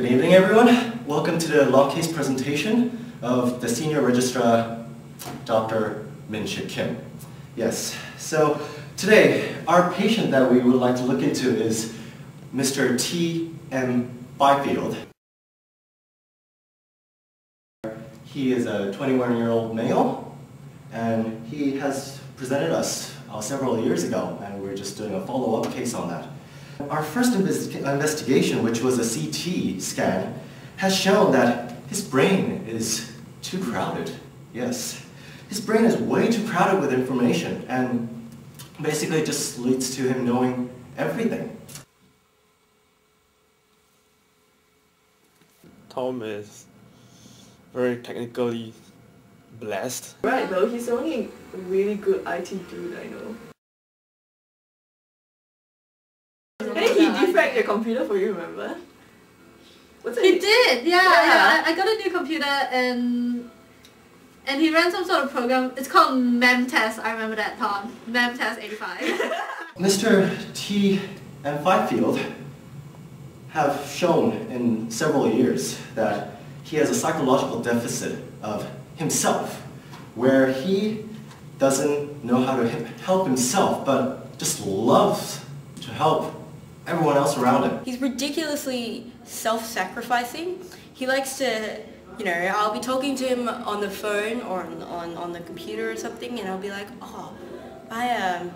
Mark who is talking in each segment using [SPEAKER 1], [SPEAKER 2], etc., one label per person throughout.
[SPEAKER 1] Good evening, everyone. Welcome to the law case presentation of the Senior Registrar, Dr. Min-Shik Kim. Yes, so today, our patient that we would like to look into is Mr. T.M. Fifield. He is a 21-year-old male, and he has presented us several years ago, and we're just doing a follow-up case on that. Our first investigation, which was a CT scan, has shown that his brain is too crowded. Yes, his brain is way too crowded with information, and basically just leads to him knowing everything.
[SPEAKER 2] Tom is very technically blessed.
[SPEAKER 3] Right, though, he's only a really good IT dude, I know. Hey, he defected your computer for you, remember? What's it?
[SPEAKER 4] He did, yeah. I got a new computer and he ran some sort of program. It's called MemTest. I remember that, Tom. MemTest 85.
[SPEAKER 1] Mr. T. and Fifield have shown in several years that he has a psychological deficit of himself, where he doesn't know how to help himself, but just loves to help everyone else around him.
[SPEAKER 5] He's ridiculously self-sacrificing. He likes to, you know, I'll be talking to him on the phone or on the computer or something, and I'll be like, oh, I'm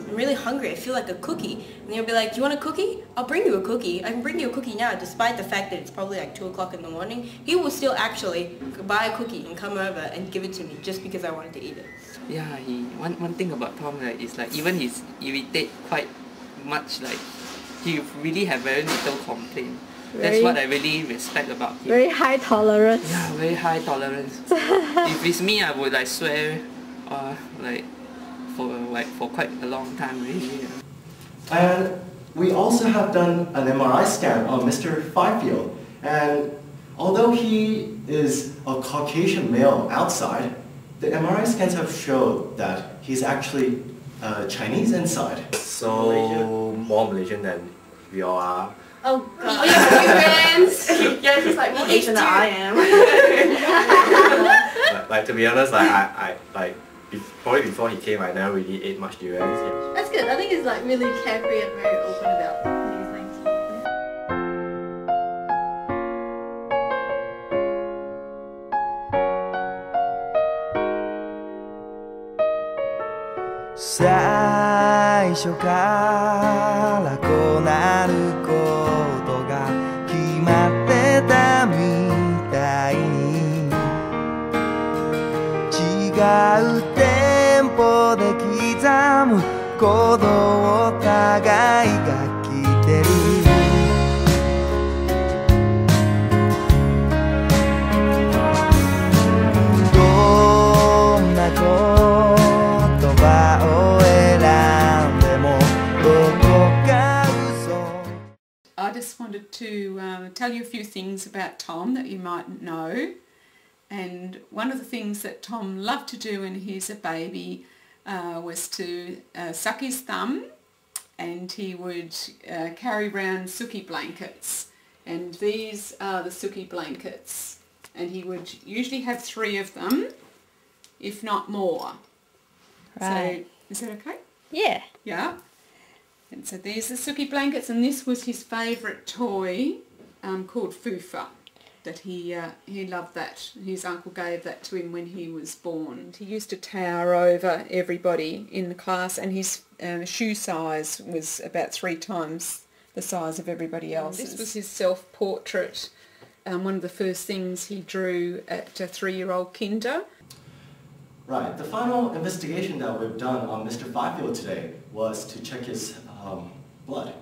[SPEAKER 5] really hungry, I feel like a cookie. And he'll be like, do you want a cookie? I'll bring you a cookie. I can bring you a cookie now, despite the fact that it's probably like 2 o'clock in the morning. He will still actually buy a cookie and come over and give it to me just because I wanted to eat it.
[SPEAKER 6] Yeah, one thing about Tom is like even he's irritate quite much, like he really have very little complaint. That's what I really respect about him.
[SPEAKER 7] Very high tolerance.
[SPEAKER 6] Yeah, very high tolerance. If it's me, I would like swear, for quite a long time really.
[SPEAKER 1] And we also have done an MRI scan on Mr. Fifield, and although he is a Caucasian male outside, the MRI scans have showed that he's actually Chinese inside.
[SPEAKER 8] So more Malaysian than we all are.
[SPEAKER 4] Oh god. Experience!
[SPEAKER 3] Yeah, he's like more Asian than I am.
[SPEAKER 8] like to be honest, probably before he came, I never really ate much durians. Yeah.
[SPEAKER 4] That's good. I think he's like really carefree and very open about these things.
[SPEAKER 9] 最初からこうなることが決まってたみたいに違うテンポで刻むコードを互いが聞いてるどんな言葉を選んでもどこか嘘
[SPEAKER 10] I just wanted to tell you a few things about Tom that you might know. And one of the things that Tom loved to do when he's a baby was to suck his thumb, and he would carry around Suki blankets. And these are the Suki blankets. And he would usually have 3 of them, if not more.
[SPEAKER 7] Right.
[SPEAKER 10] So, is that okay?
[SPEAKER 7] Yeah.
[SPEAKER 10] Yeah. And so these are Suki blankets, and this was his favourite toy called Fufa. That he loved that. His uncle gave that to him when he was born. He used to tower over everybody in the class, and his shoe size was about 3 times the size of everybody else's. This was his self-portrait, one of the first things he drew at a 3-year-old kinder.
[SPEAKER 1] Right, the final investigation that we've done on Mr. Fifield today was to check his blood.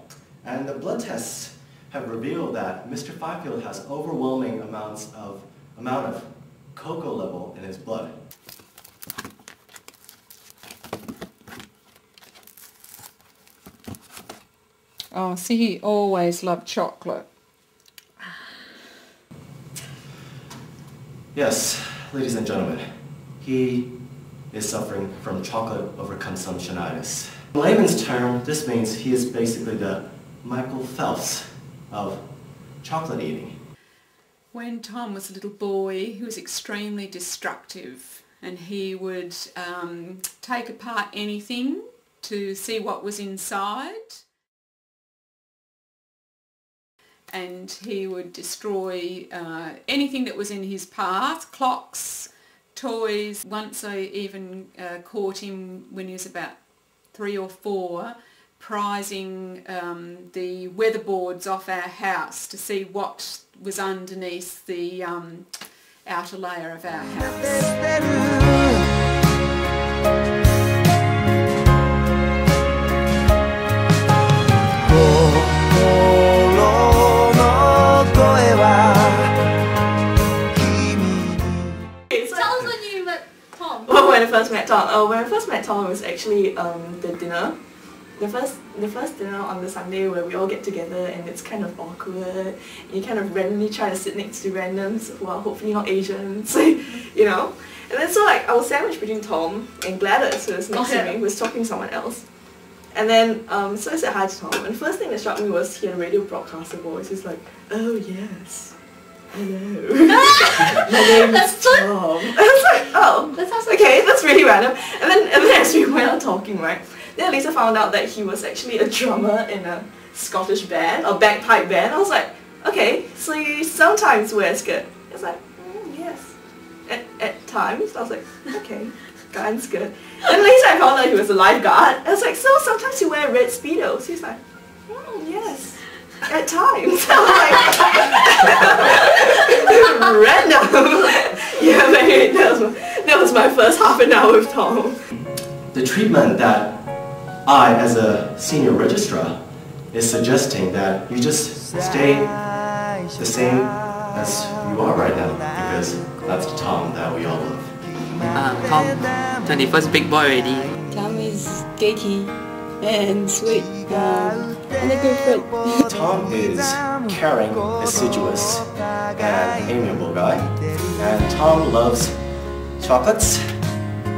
[SPEAKER 1] And the blood tests have revealed that Mr. Fifield has overwhelming amount of cocoa level in his blood.
[SPEAKER 10] Oh, see, he always loved chocolate.
[SPEAKER 1] Yes, ladies and gentlemen, he is suffering from chocolate overconsumptionitis. In layman's term, this means he is basically the Michael Phelps of chocolate eating.
[SPEAKER 10] When Tom was a little boy, he was extremely destructive, and he would take apart anything to see what was inside, and he would destroy anything that was in his path, clocks, toys. Once I even caught him when he was about 3 or 4, prizing the weatherboards off our house to see what was underneath the outer layer of our house.
[SPEAKER 3] When I first met Tom. When I first met Tom, it was actually the dinner. The first dinner on the Sunday where we all get together and it's kind of awkward. You kind of randomly try to sit next to randoms who are hopefully not Asians, you know. And then so like I was sandwiched between Tom and Gladys, who was next to me, who was talking to someone else. And then so I said hi to Tom, and the first thing that struck me was he had a radio broadcaster voice. He's like, "Oh yes. Hello. My name is Tom." And I was like, oh, that sounds okay, that's really random. And then as we went on talking, right, then I later found out that he was actually a drummer in a Scottish band, a bagpipe band. I was like, okay, so you sometimes wear a skirt. I was like, yes. At times, I was like, okay, sounds good. Then later I found out he was a lifeguard. I was like, so sometimes you wear red Speedos? He's like, yes. At times. Random. Yeah, man, that was my first half an hour with Tom.
[SPEAKER 1] The treatment that I, as a senior registrar, is suggesting that you just stay the same as you are right now, because that's the Tom that we all love.
[SPEAKER 6] Tom, 21st big boy already.
[SPEAKER 5] Tom is geeky and sweet and a good friend.
[SPEAKER 1] Tom is caring, assiduous, and amiable guy. And Tom loves chocolates,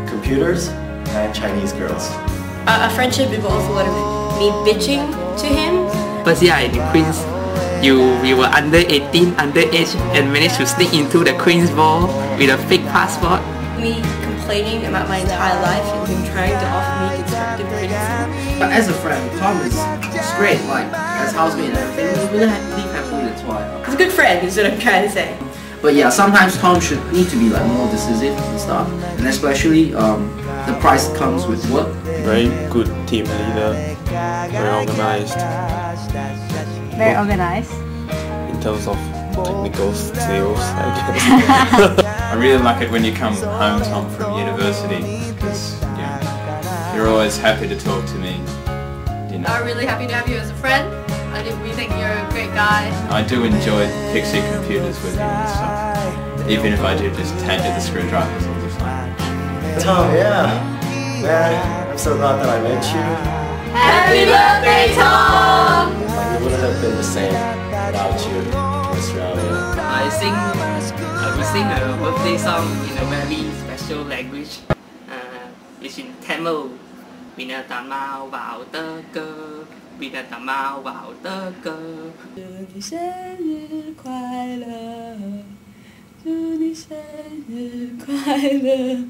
[SPEAKER 1] computers, and Chinese girls.
[SPEAKER 5] Our friendship involves a lot of me bitching to him.
[SPEAKER 6] First year in Queen's, we were under 18, underage, and managed to sneak into the Queen's Ball with a fake passport.
[SPEAKER 5] Me complaining about my entire life and him trying to offer me constructive criticism.
[SPEAKER 11] As a friend, Tom is great, like, as housemate and everything. We live happily, that's why.
[SPEAKER 5] He's a good friend, is what I'm trying to say.
[SPEAKER 11] But yeah, sometimes Tom should need to be like more decisive and stuff. And especially, the price comes with work.
[SPEAKER 2] Very good team leader, very organized.
[SPEAKER 7] Very organized.
[SPEAKER 2] In terms of technical skills, I guess.
[SPEAKER 12] I really like it when you come home, Tom, from university, because you're always happy to talk to me. You know.
[SPEAKER 4] I'm really happy to have you as a friend. We think you're a great guy.
[SPEAKER 12] I do enjoy fixing computers with you and stuff, even if I do just hand you the screwdrivers all the time.
[SPEAKER 1] Tom, yeah. Man, I'm so glad that I met you.
[SPEAKER 4] Happy birthday, Tom!
[SPEAKER 1] Like, it wouldn't have been the same without you in Australia.
[SPEAKER 6] We sing a birthday song in a very special language. It's in Tamil. Vì nè tà mau vào tơ cơ, vì nè tà mau vào tơ cơ.祝你生日快乐，祝你生日快乐。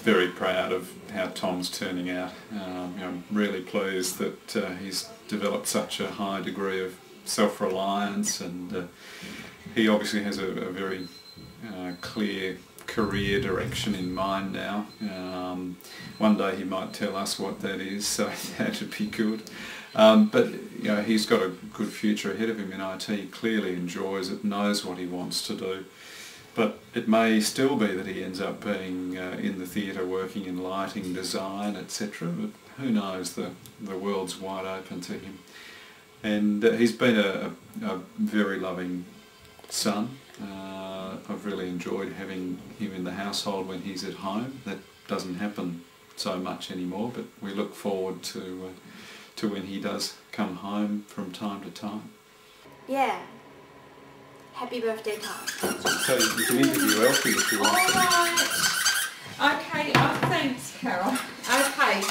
[SPEAKER 13] Very proud of how Tom's turning out. I'm really pleased that he's developed such a high degree of self-reliance, and he obviously has a very clear career direction in mind now. One day he might tell us what that is, so that'd be good. But he's got a good future ahead of him in IT. He clearly enjoys it, knows what he wants to do. But it may still be that he ends up being in the theatre, working in lighting, design, etc. But who knows? The world's wide open to him. And he's been a very loving son. I've really enjoyed having him in the household when he's at home. That doesn't happen so much anymore, but we look forward to when he does come home from time to time.
[SPEAKER 5] Yeah. Happy birthday, Tom.
[SPEAKER 13] So you can interview Elsie if you want.
[SPEAKER 10] Alright. Okay, thanks, Carol. Okay.